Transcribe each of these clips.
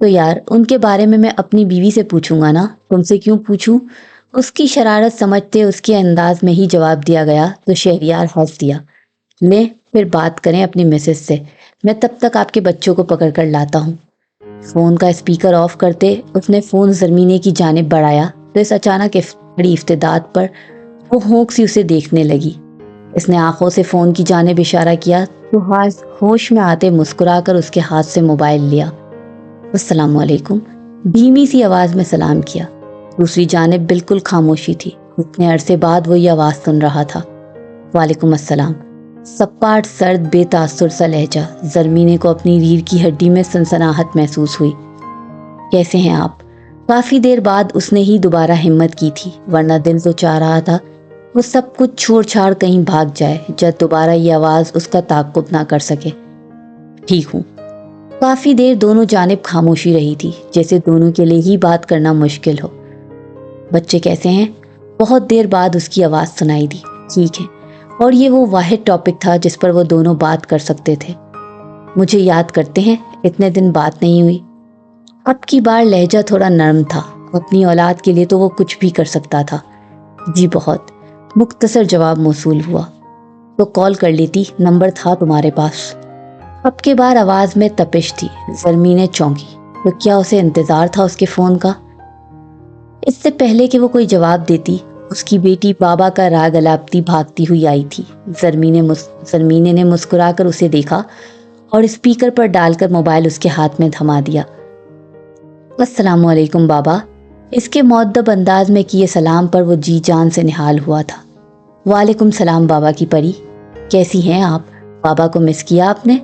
تو یار ان کے بارے میں اپنی بیوی سے پوچھوں گا نا، تم سے کیوں پوچھوں؟ اس کی شرارت سمجھتے اس کے انداز میں ہی جواب دیا گیا تو شہریار ہنس دیا۔ لیں پھر بات کریں اپنی مسز سے، میں تب تک آپ کے بچوں کو پکڑ کر لاتا ہوں۔ فون کا اسپیکر آف کرتے اس نے فون زرمینے کی جانب بڑھایا تو اس اچانک بڑی افتداد پر وہ ہونک سی اسے دیکھنے لگی۔ اس نے آنکھوں سے فون کی جانب اشارہ کیا تو ہوش میں آتے مسکرا کر اس کے ہاتھ سے موبائل لیا۔ السلام علیکم، دھیمی سی آواز میں سلام کیا۔ دوسری جانب بالکل خاموشی تھی۔ اتنے عرصے بعد وہ یہ آواز سن رہا تھا۔ وعلیکم السلام، سپاٹ سرد بے تاثر سا لہجہ۔ زرمینے کو اپنی ریڑھ کی ہڈی میں سنسناہٹ محسوس ہوئی۔ کیسے ہیں آپ؟ کافی دیر بعد اس نے ہی دوبارہ ہمت کی تھی، ورنہ دل تو چاہ رہا تھا وہ سب کچھ چھوڑ چھاڑ کہیں بھاگ جائے جب دوبارہ یہ آواز اس کا تعاقب نہ کر سکے۔ ٹھیک ہوں۔ کافی دیر دونوں جانب خاموشی رہی تھی، جیسے دونوں کے لیے ہی بات کرنا مشکل ہو۔ بچے کیسے ہیں؟ بہت دیر بعد اس کی آواز سنائی دی۔ ٹھیک ہے۔ اور یہ وہ واحد ٹاپک تھا جس پر وہ دونوں بات کر سکتے تھے۔ مجھے یاد کرتے ہیں؟ اتنے دن بات نہیں ہوئی۔ اب کی بار لہجہ تھوڑا نرم تھا۔ اپنی اولاد کے لیے تو وہ کچھ بھی کر سکتا تھا۔ جی بہت، مختصر جواب موصول ہوا۔ تو کال کر لیتی، نمبر تھا تمہارے پاس۔ اب کے بار آواز میں تپش تھی۔ زرمینے چونکی۔ تو کیا اسے انتظار تھا اس کے فون کا؟ اس سے پہلے کہ وہ کوئی جواب دیتی، اس کی بیٹی بابا کا راگ الاپتی بھاگتی ہوئی آئی تھی۔ زرمینے نے مسکرا کر اسے دیکھا اور اسپیکر پر ڈال کر موبائل اس کے ہاتھ میں تھما دیا۔ السلام علیکم بابا۔ اس کے مؤدب انداز میں کیے سلام پر وہ جی جان سے نہال ہوا تھا۔ وعلیکم سلام بابا کی پری، کیسی ہیں آپ؟ بابا کو مس کیا آپ نے؟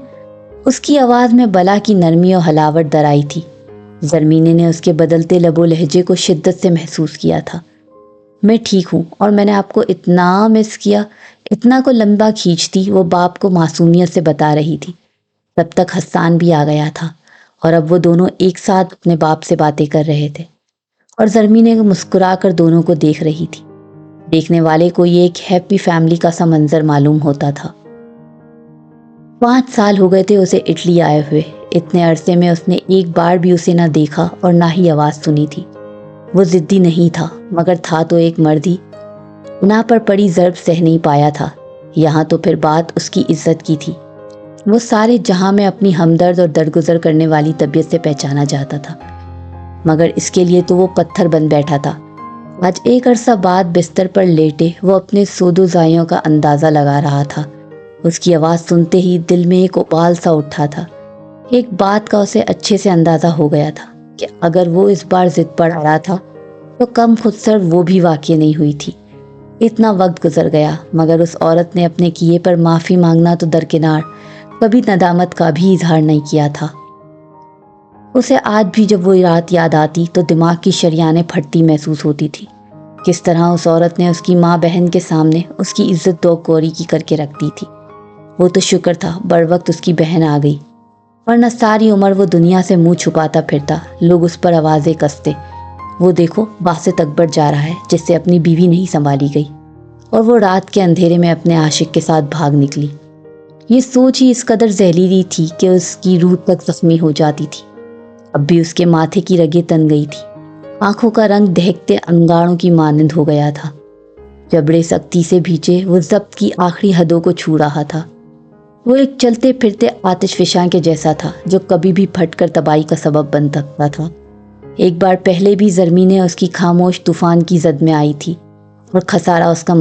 اس کی آواز میں بلا کی نرمی اور ہلاوٹ در آئی تھی۔ زرمینے نے اس کے بدلتے لب و لہجے کو شدت سے محسوس کیا تھا۔ میں ٹھیک ہوں، اور میں نے آپ کو اتنا مس کیا۔ اتنا کو لمبا کھینچتی وہ باپ کو معصومیت سے بتا رہی تھی۔ تب تک حسان بھی آ گیا تھا اور اب وہ دونوں ایک ساتھ اپنے باپ سے باتیں کر رہے تھے، اور زرمینے مسکرا کر دونوں کو دیکھ رہی تھی۔ دیکھنے والے کو یہ ایک ہیپی فیملی کا سا منظر معلوم ہوتا تھا۔ 5 سال ہو گئے تھے اسے اٹلی آئے ہوئے۔ اتنے عرصے میں اس نے ایک بار بھی اسے نہ دیکھا اور نہ ہی آواز سنی تھی۔ وہ ضدی نہیں تھا، مگر تھا تو ایک مرد ہی۔ گناہ پر پڑی ضرب سہ نہیں پایا تھا۔ یہاں تو پھر بات اس کی عزت کی تھی۔ وہ سارے جہاں میں اپنی ہمدرد اور درگزر کرنے والی طبیعت سے پہچانا جاتا تھا، مگر اس کے لیے تو وہ پتھر بن بیٹھا تھا۔ آج ایک عرصہ بعد بستر پر لیٹے وہ اپنے سود و ضائعوں کا اندازہ لگا رہا تھا۔ اس کی آواز سنتے ہی دل میں ایک ابال سا اٹھا تھا۔ ایک بات کا اسے اچھے سے اندازہ ہو گیا تھا کہ اگر وہ اس بار ضد پر اڑا تھا تو کم خود سر وہ بھی واقع نہیں ہوئی تھی۔ اتنا وقت گزر گیا، مگر اس عورت نے اپنے کیے پر معافی مانگنا تو درکنار، کبھی ندامت کا بھی اظہار نہیں کیا تھا۔ اسے آج بھی جب وہ رات یاد آتی تو دماغ کی شریانیں پھٹتی محسوس ہوتی تھی۔ کس طرح اس عورت نے اس کی ماں بہن کے سامنے اس کی عزت دو کوری کی کر کے رکھ دی تھی۔ وہ تو شکر تھا بر وقت اس کی بہن آ گئی، ورنہ ساری عمر وہ دنیا سے منہ چھپاتا پھرتا، لوگ اس پر آوازیں کستے۔ وہ دیکھو باسط اکبر جا رہا ہے جس سے اپنی بیوی نہیں سنبھالی گئی، اور وہ رات کے اندھیرے میں اپنے عاشق کے ساتھ بھاگ نکلی۔ یہ سوچ ہی اس قدر زہریلی تھی کہ اس کی روح تک زخمی ہو جاتی تھی۔ اب بھی اس کے ماتھے کی رگیں تن گئی تھی، آنکھوں کا رنگ دہکتے انگاروں کی مانند ہو گیا تھا۔ جبڑے سختی سے بھیجے وہ ضبط کی آخری حدوں کو چھو رہا تھا۔ وہ ایک چلتے پھرتے آتش فشاں کے جیسا تھا جو کبھی بھی پھٹ کر تباہی کا سبب بن سکتا تھا۔ ایک بار پہلے بھی زرمینے اس کی خاموش طوفان کی زد میں آئی تھی اور خسارہ اس کا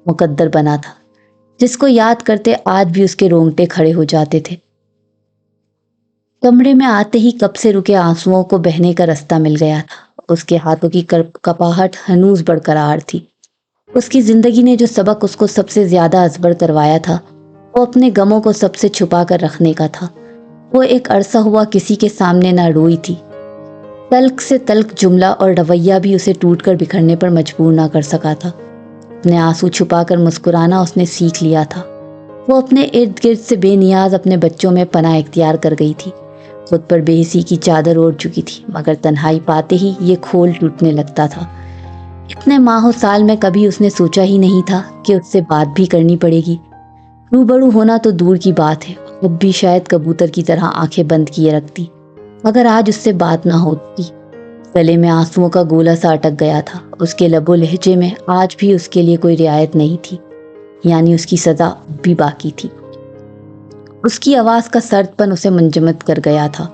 مقدر بنا تھا، جس کو یاد کرتے آج بھی اس کے رونگٹے کھڑے ہو جاتے تھے۔ کمرے میں آتے ہی کب سے رکے آنسوؤں کو بہنے کا رستہ مل گیا تھا۔ اس کے ہاتھوں کی کپاہٹ ہنوز برقرار تھی۔ اس کی زندگی نے جو سبق اس کو سب سے زیادہ ازبر کروایا تھا وہ اپنے غموں کو سب سے چھپا کر رکھنے کا تھا۔ وہ ایک عرصہ ہوا کسی کے سامنے نہ روئی تھی۔ تلخ سے تلخ جملہ اور رویہ بھی اسے ٹوٹ کر بکھرنے پر مجبور نہ کر سکا تھا۔ اپنے آنسو چھپا کر مسکرانا اس نے سیکھ لیا تھا۔ وہ اپنے ارد گرد سے بے نیاز اپنے بچوں میں پناہ اختیار کر گئی تھی۔ خود پر بے حسی کی چادر اوڑھ چکی تھی، مگر تنہائی پاتے ہی یہ کھول ٹوٹنے لگتا تھا۔ اتنے ماہ و سال میں کبھی اس نے سوچا ہی نہیں تھا کہ اس سے بات بھی کرنی پڑے گی۔ روبرو ہونا تو دور کی بات ہے، اب بھی شاید کبوتر کی طرح آنکھیں بند کیے رکھتی۔ اگر آج اس سے بات نہ ہوتی۔ گلے میں آنسوؤں کا گولا سا اٹک گیا تھا۔ اس کے لب و لہجے میں آج بھی اس کے لیے کوئی رعایت نہیں تھی، یعنی اس کی سزا اب بھی باقی تھی۔ اس کی آواز کا سرد پن اسے منجمد کر گیا تھا۔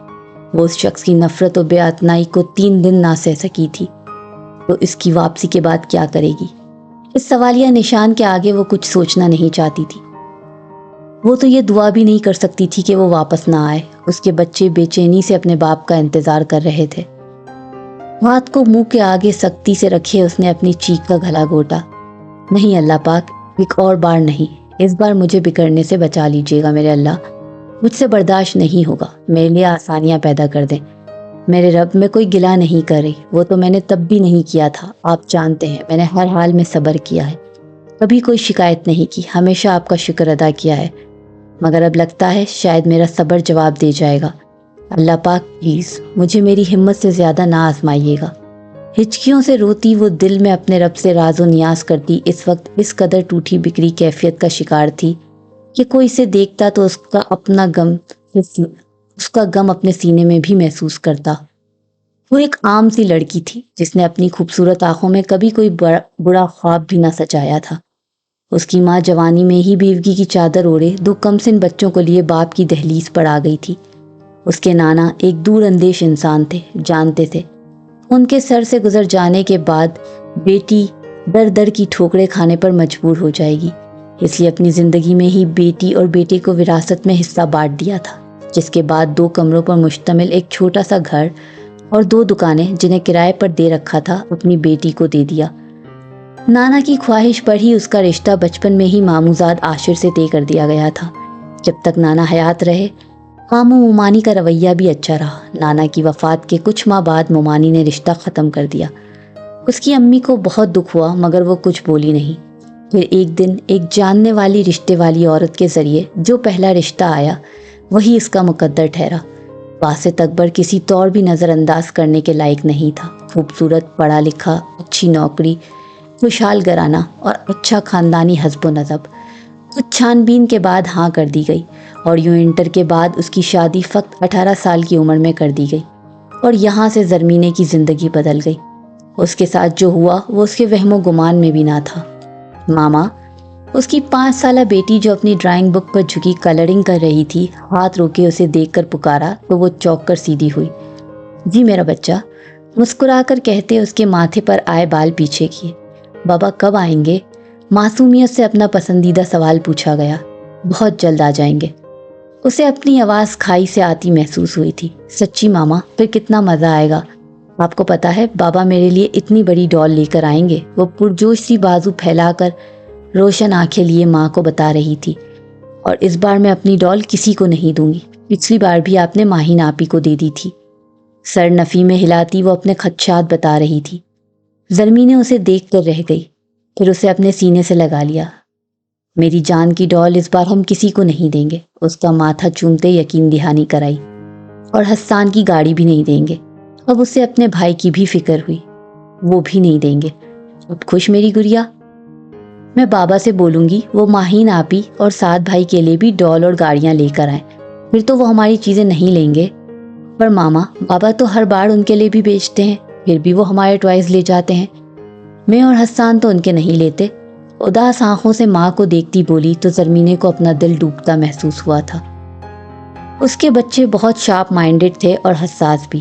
وہ اس شخص کی نفرت و بے اعتنائی کو 3 دن نہ سہ سکی تھی، تو اس کی واپسی کے بعد کیا کرے گی؟ اس سوالیہ نشان کے آگے وہ کچھ سوچنا نہیں چاہتی تھی۔ وہ تو یہ دعا بھی نہیں کر سکتی تھی کہ وہ واپس نہ آئے۔ اس کے بچے بے چینی سے اپنے باپ کا انتظار کر رہے تھے۔ ہاتھ کو منہ کے آگے سختی سے رکھے اس نے اپنی چیخ کا گلا گھونٹا۔ نہیں اللہ پاک، ایک اور بار نہیں، اس بار مجھے بگڑنے سے بچا لیجیے گا میرے اللہ۔ مجھ سے برداشت نہیں ہوگا، میرے لیے آسانیاں پیدا کر دیں میرے رب۔ میں کوئی گلہ نہیں کر رہی، وہ تو میں نے تب بھی نہیں کیا تھا۔ آپ جانتے ہیں میں نے ہر حال میں صبر کیا ہے، کبھی کوئی شکایت نہیں کی، ہمیشہ آپ کا شکر ادا کیا ہے، مگر اب لگتا ہے شاید میرا صبر جواب دے جائے گا۔ اللہ پاک پلیز مجھے میری ہمت سے زیادہ نہ آزمائیے گا۔ ہچکیوں سے روتی وہ دل میں اپنے رب سے راز و نیاز کرتی اس وقت اس قدر ٹوٹی بکھری کیفیت کا شکار تھی کہ کوئی اسے دیکھتا تو اس کا غم اپنے سینے میں بھی محسوس کرتا۔ وہ ایک عام سی لڑکی تھی جس نے اپنی خوبصورت آنکھوں میں کبھی کوئی برا خواب بھی نہ سجایا تھا۔ اس کی ماں جوانی میں ہی بیوگی کی چادر اوڑھے 2 کمسن بچوں کو لیے باپ کی دہلیز پر آ گئی تھی۔ اس کے نانا ایک دور اندیش انسان تھے، جانتے تھے ان کے سر سے گزر جانے کے بعد بیٹی در در کی ٹھوکریں کھانے پر مجبور ہو جائے گی، اس لیے اپنی زندگی میں ہی بیٹی اور بیٹے کو وراثت میں حصہ بانٹ دیا تھا، جس کے بعد 2 کمروں پر مشتمل ایک چھوٹا سا گھر اور 2 دکانیں جنہیں کرائے پر دے رکھا تھا اپنی بیٹی کو دے دیا۔ نانا کی خواہش پر ہی اس کا رشتہ بچپن میں ہی ماموزاد عاشر سے طے کر دیا گیا تھا۔ جب تک نانا حیات رہے ماموں مومانی کا رویہ بھی اچھا رہا۔ نانا کی وفات کے کچھ ماہ بعد مومانی نے رشتہ ختم کر دیا۔ اس کی امی کو بہت دکھ ہوا مگر وہ کچھ بولی نہیں۔ پھر ایک دن ایک جاننے والی رشتے والی عورت کے ذریعے جو پہلا رشتہ آیا وہی اس کا مقدر ٹھہرا۔ واسط اکبر کسی طور بھی نظر انداز کرنے کے لائق نہیں تھا۔ خوبصورت، پڑھا لکھا، اچھی نوکری، خوشحال گھرانہ اور اچھا خاندانی حسب و نسب۔ کچھ چھان بین کے بعد ہاں کر دی گئی اور یوں انٹر کے بعد اس کی شادی فقط 18 سال کی عمر میں کر دی گئی اور یہاں سے زرمینے کی زندگی بدل گئی۔ اس کے ساتھ جو ہوا وہ اس کے وہم و گمان میں بھی نہ تھا۔ ماما، اس کی 5 سالہ بیٹی جو اپنی ڈرائنگ بک پر جھکی کلرنگ کر رہی تھی، ہاتھ روکے اسے دیکھ کر پکارا تو وہ چونک کر سیدھی ہوئی۔ جی میرا بچہ، مسکرا کر کہتے اس کے ماتھے پر آئے بال پیچھے کیے۔ بابا کب آئیں گے؟ معصومیت سے اپنا پسندیدہ سوال پوچھا گیا۔ بہت جلد آ جائیں گے۔ اسے اپنی آواز کھائی سے آتی محسوس ہوئی تھی۔ سچی ماما، پھر کتنا مزہ آئے گا۔ آپ کو پتا ہے بابا میرے لیے اتنی بڑی ڈال لے کر آئیں گے۔ وہ پرجوش سی بازو پھیلا کر روشن آنکھیں لیے ماں کو بتا رہی تھی، اور اس بار میں اپنی ڈال کسی کو نہیں دوں گی۔ پچھلی بار بھی آپ نے ماہین آپی کو دے دی تھی۔ سر نفی میں ہلاتی وہ اپنے خدشات بتا رہی تھی۔ زرمی اسے دیکھ کر رہ گئی، پھر اسے اپنے سینے سے لگا لیا۔ میری جان کی ڈال اس بار ہم کسی کو نہیں دیں گے۔ اس کا ماتھا چومتے یقین دہانی کرائی۔ اور حسان کی گاڑی بھی نہیں دیں گے۔ اب اسے اپنے بھائی کی بھی فکر ہوئی، وہ بھی نہیں دیں گے۔ اب خوش میری گڑیا؟ میں بابا سے بولوں گی وہ ماہین آپی اور 7 بھائی کے لیے بھی ڈال اور گاڑیاں لے کر آئیں، پھر تو وہ ہماری چیزیں نہیں لیں گے۔ پر ماما، بابا تو ہر بار ان کے لیے بھی بیچتے ہیں، پھر بھی وہ ہمارے ٹوائز لے جاتے ہیں۔ میں اور حسان تو ان کے نہیں لیتے۔ اداس آنکھوں سے ماں کو دیکھتی بولی تو زرمینے کو اپنا دل ڈوبتا محسوس ہوا تھا۔ اس کے بچے بہت شارپ مائنڈڈ تھے اور حساس بھی۔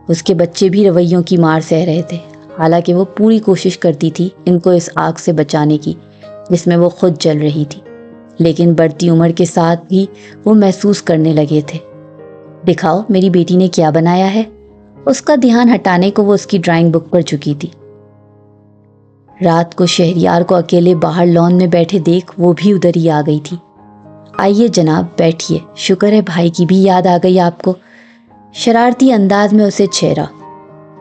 اس کے بچے بھی رویوں کی مار سہ رہے تھے، حالانکہ وہ پوری کوشش کرتی تھی ان کو اس آگ سے بچانے کی جس میں وہ خود جل رہی تھی، لیکن بڑھتی عمر کے ساتھ بھی وہ محسوس کرنے لگے تھے۔ دکھاؤ میری بیٹی نے کیا بنایا ہے۔ اس کا دھیان ہٹانے کو وہ اس کی ڈرائنگ بک پر جھکی تھی۔ رات کو شہریار کو اکیلے باہر لان میں بیٹھے دیکھ وہ بھی ادھر ہی آ گئی تھی۔ آئیے جناب بیٹھیے، شکر ہے بھائی کی بھی یاد آ گئی آپ کو۔ شرارتی انداز میں اسے چھیڑا۔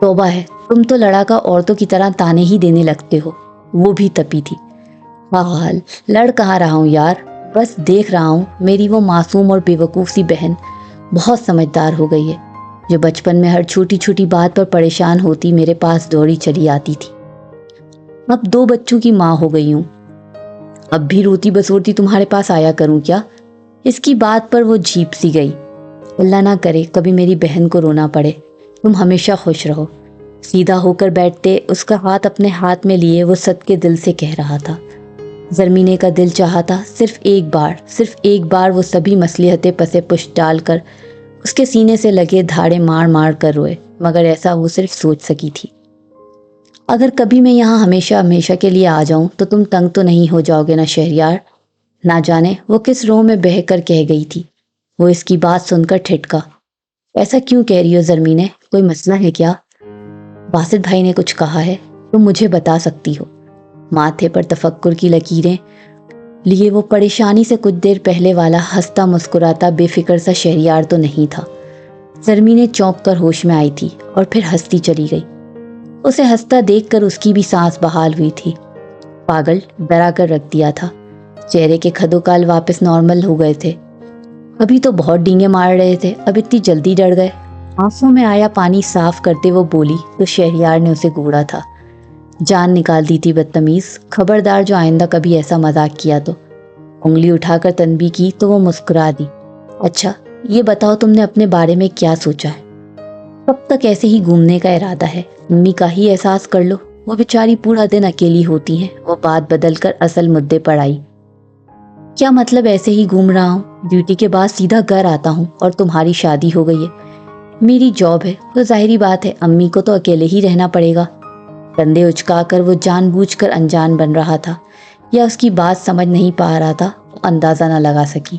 توبہ ہے، تم تو لڑاکا عورتوں کی طرح تانے ہی دینے لگتے ہو۔ وہ بھی تپی تھی۔ حال لڑ کہاں رہا ہوں یار، بس دیکھ رہا ہوں میری وہ معصوم اور بے وقوف سی بہن بہت سمجھدار ہو گئی ہے، جو بچپن میں ہر چھوٹی چھوٹی بات پر پریشان ہوتی میرے پاس دوڑی چلی آتی تھی۔ اب 2 بچوں کی ماں ہو گئی ہوں، اب بھی روتی بسورتی تمہارے پاس آیا کروں کیا؟ اس کی بات پر وہ جھیپ سی گئی۔ اللہ نہ کرے کبھی میری بہن کو رونا پڑے، تم ہمیشہ خوش رہو۔ سیدھا ہو کر بیٹھتے اس کا ہاتھ اپنے ہاتھ میں لیے وہ صدقے دل سے کہہ رہا تھا۔ زرمینے کا دل چاہا تھا صرف ایک بار وہ سبھی مصلحتیں پسے پشت ڈال کر اس کے سینے سے لگے دھاڑے مار مار کر روئے، مگر ایسا وہ صرف سوچ سکی تھی۔ اگر کبھی میں یہاں ہمیشہ کے لیے آ جاؤں تو تم تنگ تو نہیں ہو جاؤ گے نا شہریار؟ نہ جانے وہ کس روح میں بہہ کر کہہ گئی تھی۔ وہ اس کی بات سن کر ٹھٹکا۔ ایسا کیوں کہہ رہی ہو زرمینے؟ کوئی مسئلہ ہے کیا؟ باسط بھائی نے کچھ کہا ہے؟ تم مجھے بتا سکتی ہو۔ ماتھے پر تفکر کی لکیریں لیے وہ پریشانی سے کچھ دیر پہلے والا ہنستا مسکراتا بے فکر سا شہریار تو نہیں تھا۔ زرمینے چونک کر ہوش میں آئی تھی اور پھر ہنستی چلی گئی۔ اسے ہنستا دیکھ کر اس کی بھی سانس بحال ہوئی تھی۔ پاگل، ڈرا کر رکھ دیا تھا۔ چہرے کے خدوکال واپس نارمل ہو گئے تھے۔ ابھی تو بہت ڈینگے مار رہے تھے، اب اتنی جلدی ڈر گئے؟ آنکھوں میں آیا پانی صاف کرتے وہ بولی تو شہریار نے اسے گھوڑا تھا۔ جان نکال دی تھی بدتمیز، خبردار جو آئندہ کبھی ایسا مذاق کیا تو۔ انگلی اٹھا کر تنبیہ کی تو وہ مسکرا دی۔ اچھا یہ بتاؤ تم نے اپنے بارے میں کیا سوچا ہے؟ کب تک ایسے ہی گھومنے کا ارادہ ہے؟ امی کا ہی احساس کر لو، وہ بیچاری پورا دن اکیلی ہوتی ہیں۔ وہ بات بدل کر اصل مدے پر آئی۔ کیا مطلب ایسے ہی گھوم رہا ہوں؟ ڈیوٹی کے بعد سیدھا گھر آتا ہوں اور تمہاری شادی ہو گئی ہے، میری جاب ہے، تو ظاہری بات ہے امی کو تو اکیلے ہی رہنا پڑے گا۔ کندھے اچکا کر وہ جان بوجھ کر انجان بن رہا تھا یا اس کی بات سمجھ نہیں پا رہا تھا، وہ اندازہ نہ لگا سکی۔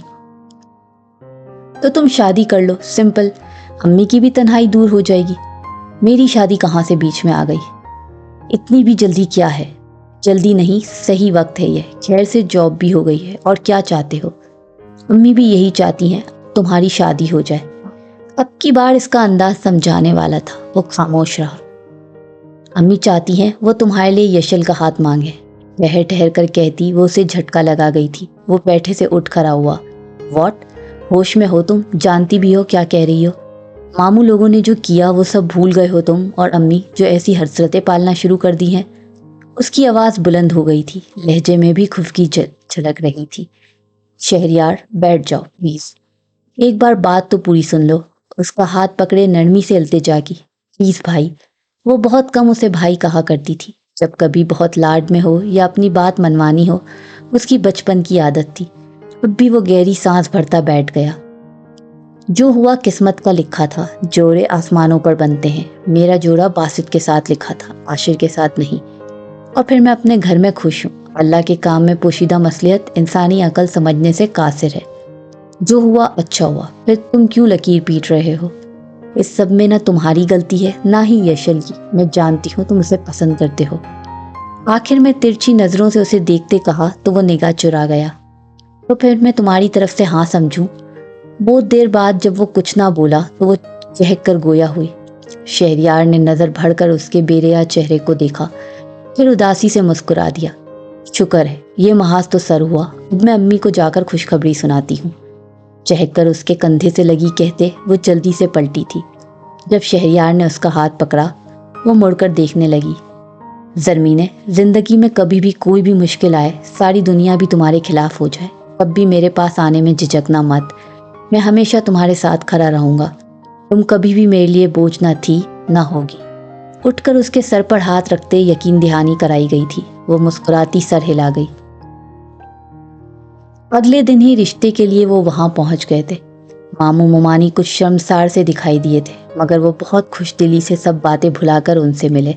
تو تم شادی کر لو، سمپل، امی کی بھی تنہائی دور ہو جائے گی۔ میری شادی کہاں سے بیچ میں آ گئی؟ اتنی بھی جلدی کیا ہے؟ جلدی نہیں، صحیح وقت ہے یہ، خیر سے جاب بھی ہو گئی ہے، اور کیا چاہتے ہو؟ امی بھی یہی چاہتی ہیں تمہاری شادی ہو جائے۔ اب کی بار اس کا انداز سمجھانے والا تھا، وہ خاموش رہا۔ امی چاہتی ہیں وہ تمہارے لیے یشل کا ہاتھ مانگے، ٹہر ٹہر کر کہتی وہ اسے جھٹکا لگا گئی تھی۔ وہ بیٹھے سے اٹھ کھڑا ہوا۔ واٹ؟ ہوش میں ہو تم؟ جانتی بھی ہو کیا کہہ رہی ہو؟ ماموں لوگوں نے جو کیا وہ سب بھول گئے ہو تم، اور امی جو ایسی حسرتیں پالنا شروع کر دی ہیں۔ اس کی آواز بلند ہو گئی تھی، لہجے میں بھی خفگی جھلک رہی تھی۔ شہریار بیٹھ جاؤ پلیز، ایک بار بات تو پوری سن لو۔ اس کا ہاتھ پکڑے نرمی سے التجا کی۔ پلیز بھائی۔ وہ بہت کم اسے بھائی کہا کرتی تھی، جب کبھی بہت لاڈ میں ہو یا اپنی بات منوانی ہو، اس کی بچپن کی عادت تھی۔ اب بھی وہ گہری سانس بھرتا بیٹھ گیا۔ جو ہوا قسمت کا لکھا تھا، جوڑے آسمانوں پر بنتے ہیں، میرا جوڑا باسط کے ساتھ لکھا تھا، عاشر کے ساتھ نہیں۔ اور پھر میں اپنے گھر میں خوش ہوں۔ اللہ کے کام میں پوشیدہ مصلحت انسانی عقل سمجھنے سے قاصر ہے۔ جو ہوا اچھا ہوا، پھر تم کیوں لکیر پیٹ رہے ہو؟ اس سب میں نہ تمہاری غلطی ہے نہ ہی یشل کی، میں جانتی ہوں تم اسے پسند کرتے ہو۔ آخر میں ترچھی نظروں سے اسے دیکھتے کہا تو وہ نگاہ چرا گیا۔ تو پھر میں تمہاری طرف سے ہاں سمجھوں؟ بہت دیر بعد جب وہ کچھ نہ بولا تو وہ چہک کر گویا ہوئی۔ شہریار نے نظر بھر کر اس کے بے ریا چہرے کو دیکھا، پھر اداسی سے مسکرا دیا۔ شکر ہے، یہ محاذ تو سر ہوا، اب میں امی کو جا کر خوشخبری سناتی ہوں۔ چہک کر اس کے کندھے سے لگی کہتے وہ جلدی سے پلٹی تھی۔ جب شہریار نے اس کا ہاتھ پکڑا، وہ مڑ کر دیکھنے لگی۔ زرمینے، زندگی میں کبھی بھی کوئی بھی مشکل آئے، ساری دنیا بھی تمہارے خلاف ہو جائے، تب بھی میرے پاس آنے میں جھجکنا مت، میں ہمیشہ تمہارے ساتھ کھڑا رہوں گا۔ تم کبھی بھی میرے لیے بوجھ نہ تھی، نہ ہوگی۔ اٹھ کر اس کے سر پر ہاتھ رکھتے یقین دہانی کرائی گئی تھی۔ وہ مسکراتی سر ہلا گئی۔ اگلے دن ہی رشتے کے لیے وہ وہاں پہنچ گئے تھے۔ ماموں ممانی کچھ شرمسار سے دکھائی دیے تھے، مگر وہ بہت خوش دلی سے سب باتیں بھلا کر ان سے ملے۔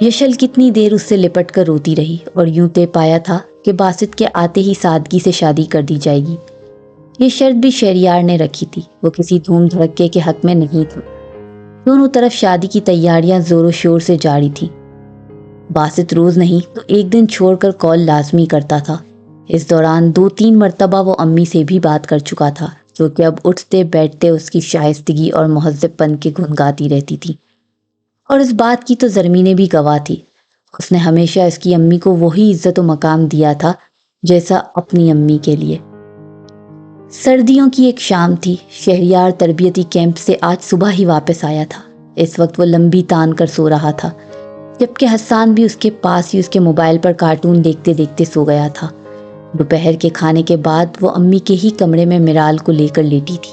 یشل کتنی دیر اس سے لپٹ کر روتی رہی اور یوں طے پایا تھا کہ باسط کے آتے ہی سادگی سے شادی کر دی جائے گی۔ یہ شرط بھی شہریار نے رکھی تھی، وہ کسی دھوم دھڑکے کے حق میں نہیں تھی۔ دونوں طرف شادی کی تیاریاں زور و شور سے جاری تھی۔ باسط روز نہیں تو ایک دن چھوڑ کر کال لازمی کرتا تھا۔ اس دوران 2-3 مرتبہ وہ امی سے بھی بات کر چکا تھا، جو کہ اب اٹھتے بیٹھتے اس کی شائستگی اور مہذب پن کے گن گاتی رہتی تھی۔ اور اس بات کی تو زرمینے بھی گواہ تھی۔ اس نے ہمیشہ اس کی امی کو وہی عزت و مقام دیا تھا جیسا اپنی امی کے لیے۔ سردیوں کی ایک شام تھی۔ شہریار تربیتی کیمپ سے آج صبح ہی واپس آیا تھا۔ اس وقت وہ لمبی تان کر سو رہا تھا، جبکہ حسان بھی اس کے پاس ہی اس کے موبائل پر کارٹون دیکھتے دیکھتے سو گیا تھا۔ دوپہر کے کھانے کے بعد وہ امی کے ہی کمرے میں میرال کو لے کر لیٹی تھی۔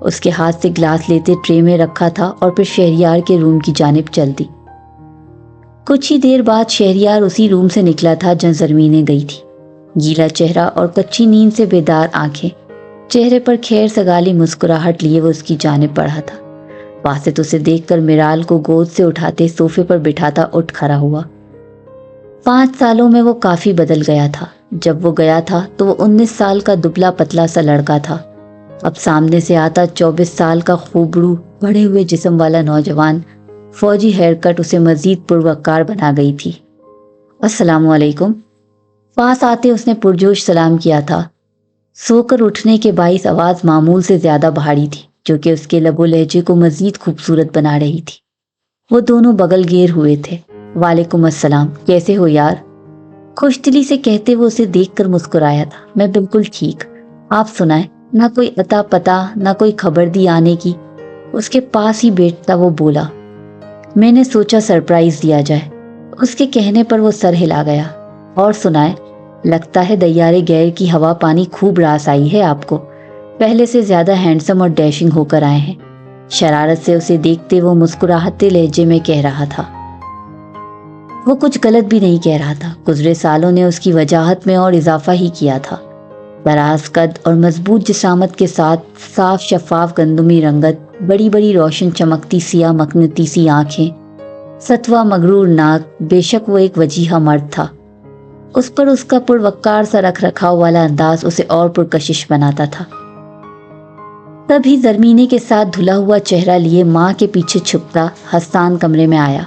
اس کے ہاتھ سے گلاس لیتے ٹرے میں رکھا تھا اور پھر شہریار کے روم کی جانب چل دی۔ کچھ ہی دیر بعد شہریار اسی روم سے نکلا تھا جہاں زرمینیں گئی تھی، گیلا چہرہ اور کچی نیند سے بیدار آنکھیں، چہرے پر خیر سگالی مسکراہٹ لیے وہ اس کی جانب بڑھا تھا۔ باسط اسے دیکھ کر میرال کو گود سے اٹھاتے صوفے پر بٹھاتا اٹھ کھڑا ہوا۔ 5 سالوں میں وہ کافی بدل گیا تھا۔ جب وہ گیا تھا تو وہ 19 سال کا دبلا پتلا سا لڑکا تھا۔ اب سامنے سے آتا 24 سال کا خوبرو بڑھے ہوئے جسم والا نوجوان، فوجی ہیئر کٹ اسے مزید پروقار بنا گئی تھی۔ السلام علیکم۔ پاس آتے اس نے پرجوش سلام کیا تھا۔ سو کر اٹھنے کے باعث آواز معمول سے زیادہ بھاری تھی، جو کہ اس کے لب و لہجے کو مزید خوبصورت بنا رہی تھی۔ وہ دونوں بغل گیر ہوئے تھے۔ وعلیکم السلام، کیسے ہو یار؟ خوش دلی سے کہتے وہ اسے دیکھ کر مسکرایا تھا۔ میں بالکل ٹھیک، آپ سنائیں؟ نہ کوئی اتا پتا، نہ کوئی خبر دی آنے کی۔ اس کے پاس ہی بیٹھتا وہ بولا، میں نے سوچا سرپرائز دیا جائے۔ اس کے کہنے پر وہ سر ہلا گیا۔ اور سنائیں؟ لگتا ہے دیارے غیر کی ہوا پانی خوب راس آئی ہے آپ کو، پہلے سے زیادہ ہینڈسم اور ڈیشنگ ہو کر آئے ہیں۔ شرارت سے اسے دیکھتے وہ مسکراہتے لہجے میں کہہ رہا تھا۔ وہ کچھ غلط بھی نہیں کہہ رہا تھا، گزرے سالوں نے اس کی وجاہت میں اور اضافہ ہی کیا تھا۔ دراز قد اور مضبوط جسامت کے ساتھ صاف شفاف گندمی رنگت، بڑی بڑی روشن چمکتی سیاہ مقناطیسی آنکھیں، ستوا مغرور ناک، بے شک وہ ایک وجیحہ مرد تھا۔ اس پر اس کا پروقار سا رکھ رکھاؤ والا انداز اسے اور پرکشش بناتا تھا۔ تبھی زرمینے کے ساتھ دھلا ہوا چہرہ لیے ماں کے پیچھے چھپتا حسان کمرے میں آیا۔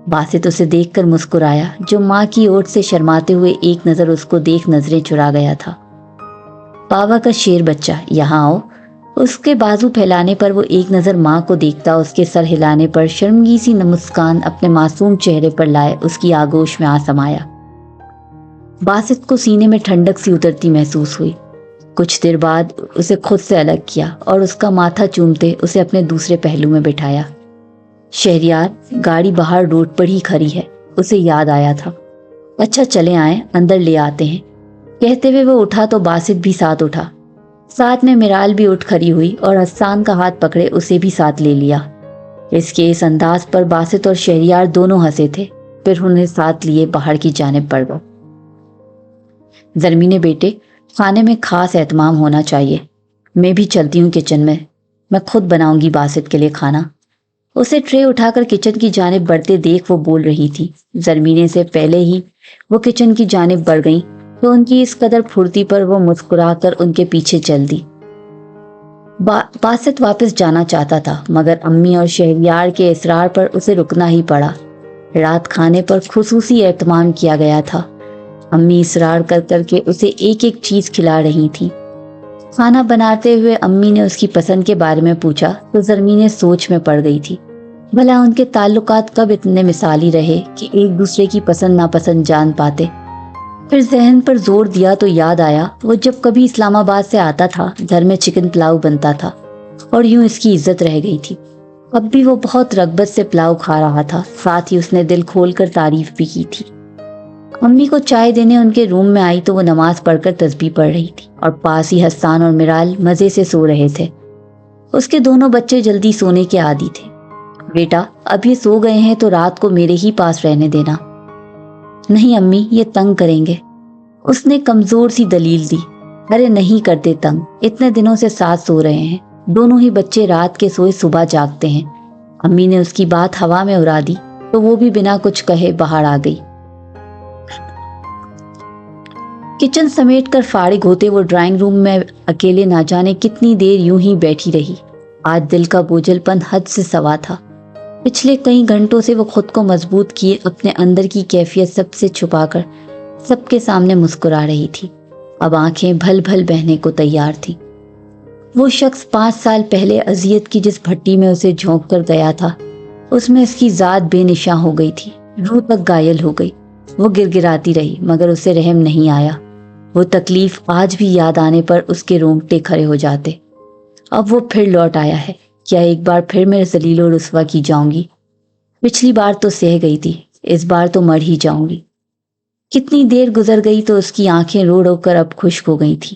باسط اسے دیکھ کر مسکرایا، جو ماں کی اوٹ سے شرماتے ہوئے ایک نظر اس کو دیکھ نظریں چرا گیا تھا۔ بابا کا شیر بچہ، یہاں آؤ۔ اس کے بازو پھیلانے پر وہ ایک نظر ماں کو دیکھتا، اس کے سر ہلانے پر شرمگی سی مسکان اپنے معصوم چہرے پر لائے اس کی آغوش میں آ سمایا۔ باسط کو سینے میں ٹھنڈک سی اترتی محسوس ہوئی۔ کچھ دیر بعد اسے خود سے الگ کیا اور اس کا ماتھا چومتے اسے اپنے دوسرے پہلو میں بٹھایا۔ شہریار، گاڑی باہر روڈ پر ہی کھڑی ہے، اسے یاد آیا تھا۔ اچھا چلے آئیں، اندر لے آتے ہیں۔ کہتے ہوئے وہ اٹھا تو باسط بھی ساتھ اٹھا۔ ساتھ میں میرال بھی اٹھ کھڑی ہوئی اور حسان کا ہاتھ پکڑے اسے بھی ساتھ لے لیا۔ اس کے اس انداز پر باسط اور شہریار دونوں ہنسے تھے، پھر انہیں ساتھ لیے باہر کی جانب بڑھ گئے۔ زرمینے بیٹے، کھانے میں خاص اہتمام ہونا چاہیے۔ میں بھی چلتی ہوں کچن میں خود بناؤں گی باسط کے لیے کھانا۔ اسے ٹرے اٹھا کر کچن کی جانب بڑھتے دیکھ وہ بول رہی تھی۔ زرمینے سے پہلے ہی وہ کچن کی جانب بڑھ گئیں تو ان کی اس قدر پھرتی پر وہ مسکرا کر ان کے پیچھے چل دی۔ باسط واپس جانا چاہتا تھا، مگر امی اور شہریار کے اصرار پر اسے رکنا ہی پڑا۔ رات کھانے پر خصوصی اہتمام کیا گیا تھا۔ امی اصرار کر کر کے اسے ایک ایک چیز کھلا رہی تھی۔ کھانا بناتے ہوئے امی نے اس کی پسند کے بارے میں پوچھا تو زرمینے سوچ میں پڑ گئی تھی۔ بھلا ان کے تعلقات کب اتنے مثالی رہے کہ ایک دوسرے کی پسند ناپسند جان پاتے؟ پھر ذہن پر زور دیا تو یاد آیا وہ جب کبھی اسلام آباد سے آتا تھا گھر میں چکن پلاؤ بنتا تھا اور یوں اس کی عزت رہ گئی تھی۔ اب بھی وہ بہت رغبت سے پلاؤ کھا رہا تھا، ساتھ ہی اس نے دل کھول کر تعریف بھی کی تھی۔ امی کو چائے دینے ان کے روم میں آئی تو وہ نماز پڑھ کر تسبیح پڑھ رہی تھی اور پاس ہی حسان اور میرال مزے سے سو رہے تھے۔ اس کے دونوں بچے جلدی سونے کے عادی تھے۔ بیٹا، اب یہ سو گئے ہیں تو رات کو میرے ہی پاس رہنے دینا۔ نہیں امی، یہ تنگ کریں گے، اس نے کمزور سی دلیل دی۔ ارے نہیں کرتے تنگ، اتنے دنوں سے ساتھ سو رہے ہیں، دونوں ہی بچے رات کے سوئے صبح جاگتے ہیں۔ امی نے اس کی بات ہوا میں اڑا دی تو وہ بھی بنا کچھ کہے باہر آ گئی۔ کچن سمیٹ کر فارغ ہوتے وہ ڈرائنگ روم میں اکیلے نہ جانے کتنی دیر یوں ہی بیٹھی رہی۔ آج دل کا بوجھل پن حد سے سوا تھا۔ پچھلے کئی گھنٹوں سے وہ خود کو مضبوط کیے اپنے اندر کی کیفیت سب سے چھپا کر سب کے سامنے مسکرا رہی تھی۔ اب آنکھیں بھل بھل بہنے کو تیار تھی۔ وہ شخص 5 سال پہلے اذیت کی جس بھٹی میں اسے جھونک کر گیا تھا، اس میں اس کی ذات بے نشاں ہو گئی تھی، روح تک گائل ہو گئی۔ وہ گرگراتی رہی مگر اسے رحم نہیں آیا۔ وہ تکلیف آج بھی یاد آنے پر اس کے رونگٹے کھڑے ہو جاتے۔ اب وہ پھر لوٹ آیا ہے، کیا ایک بار پھر میں ذلیل و رسوا کی جاؤں گی؟ پچھلی بار تو سہ گئی تھی، اس بار تو مر ہی جاؤں گی۔ کتنی دیر گزر گئی تو اس کی آنکھیں رو رو کر اب خشک ہو گئی تھی۔